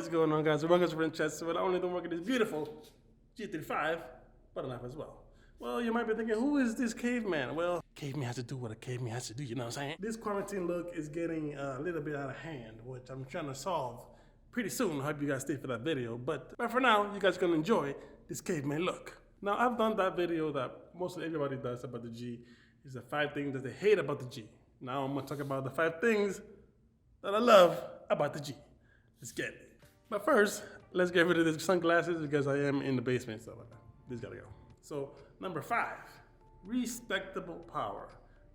is going on, guys? Welcome to Wrenchettes, where not only don't work in this beautiful G35, but in life as well. Well, you might be thinking, who is this caveman? Well, caveman has to do what a caveman has to do, you know what I'm saying? This quarantine look is getting a little bit out of hand, which I'm trying to solve pretty soon. I hope you guys stay for that video. But for now, you guys are gonna enjoy this caveman look. Now, I've done that video that mostly everybody does about the G. Is the 5 things that they hate about the G. Now I'm gonna talk about the 5 things that I love about the G. Let's get it. But first, let's get rid of the sunglasses because I am in the basement, so this gotta go. So number 5, respectable power.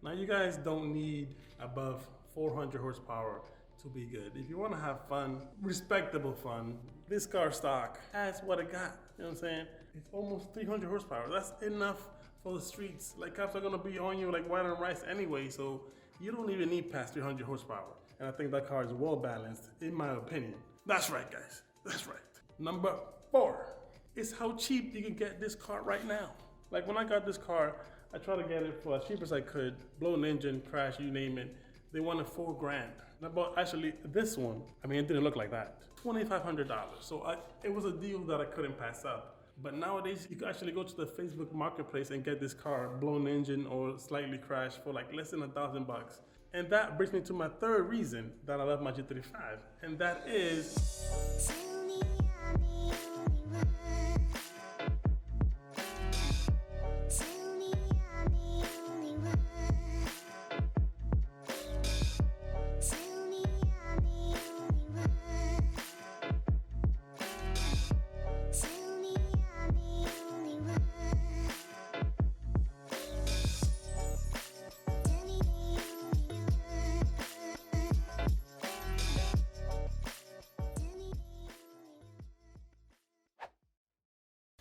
Now you guys don't need above 400 horsepower to be good. If you wanna have fun, respectable fun, this car stock has what it got, you know what I'm saying? It's almost 300 horsepower. That's enough for the streets. Like, cops are gonna be on you like white on rice anyway, so you don't even need past 300 horsepower. And I think that car is well balanced, in my opinion. That's right, guys, that's right. Number 4 is how cheap you can get this car right now. Like when I got this car, I tried to get it for as cheap as I could, blow an engine, crash, you name it. They wanted $4 grand. And I bought actually this one, I mean, it didn't look like that, $2,500. So it was a deal that I couldn't pass up. But nowadays, you can actually go to the Facebook marketplace and get this car, blown engine or slightly crashed for like less than $1,000. And that brings me to my 3rd reason that I love my G35, and that is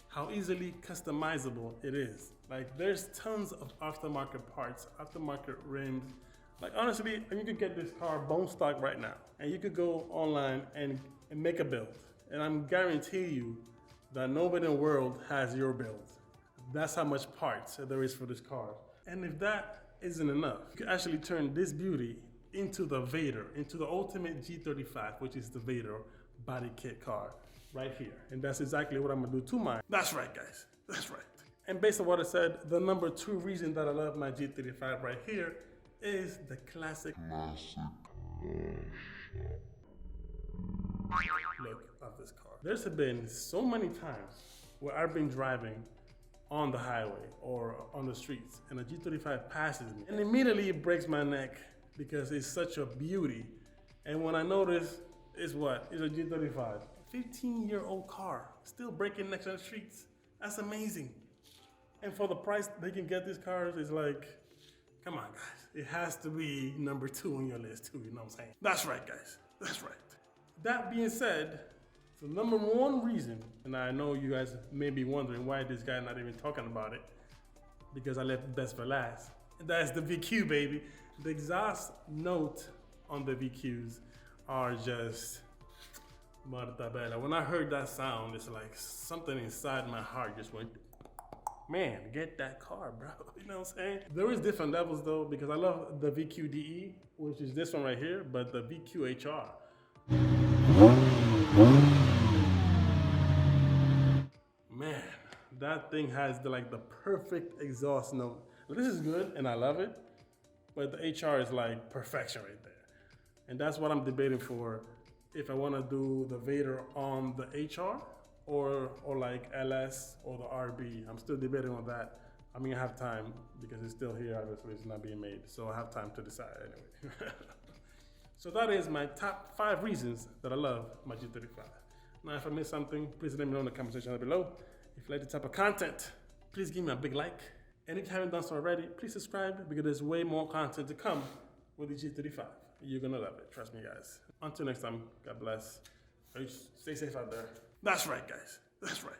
how easily customizable it is. Like, there's tons of aftermarket parts, aftermarket rims. Like, honestly, you could get this car bone stock right now, and you could go online and make a build. And I'm guarantee you that nobody in the world has your build. That's how much parts there is for this car. And if that isn't enough, you can actually turn this beauty into the Vader, into the ultimate G35, which is the Vader body kit car. Right here. And that's exactly what I'm gonna do to mine. That's right, guys. That's right. And based on what I said, the number 2 reason that I love my G35 right here is the classic look of this car. There's been so many times where I've been driving on the highway or on the streets and a G35 passes me and immediately it breaks my neck because it's such a beauty. And when I notice it's what? It's a G35. 15-year-old car, still breaking necks on the streets. That's amazing. And for the price they can get these cars, it's like, come on, guys. It has to be number 2 on your list too, you know what I'm saying? That's right, guys, that's right. That being said, the number 1 reason, and I know you guys may be wondering why this guy not even talking about it, because I left the best for last. And that's the VQ, baby. The exhaust note on the VQs are just, when I heard that sound, it's like something inside my heart just went, man, get that car, bro. You know what I'm saying? There is different levels though, because I love the VQDE, which is this one right here, but the VQHR. Man, that thing has the perfect exhaust note. This is good and I love it, but the HR is like perfection right there. And that's what I'm debating for. If I want to do the Vader on the HR or like LS or the RB. I'm still debating on that. I mean, I have time because it's still here, obviously it's not being made. So I have time to decide anyway. So that is my top 5 reasons that I love my G35. Now, if I missed something, please let me know in the comment section down below. If you like the type of content, please give me a big like. And if you haven't done so already, please subscribe because there's way more content to come with the G35. You're gonna love it, trust me, guys. Until next time, God bless. Stay safe out there. That's right, guys. That's right.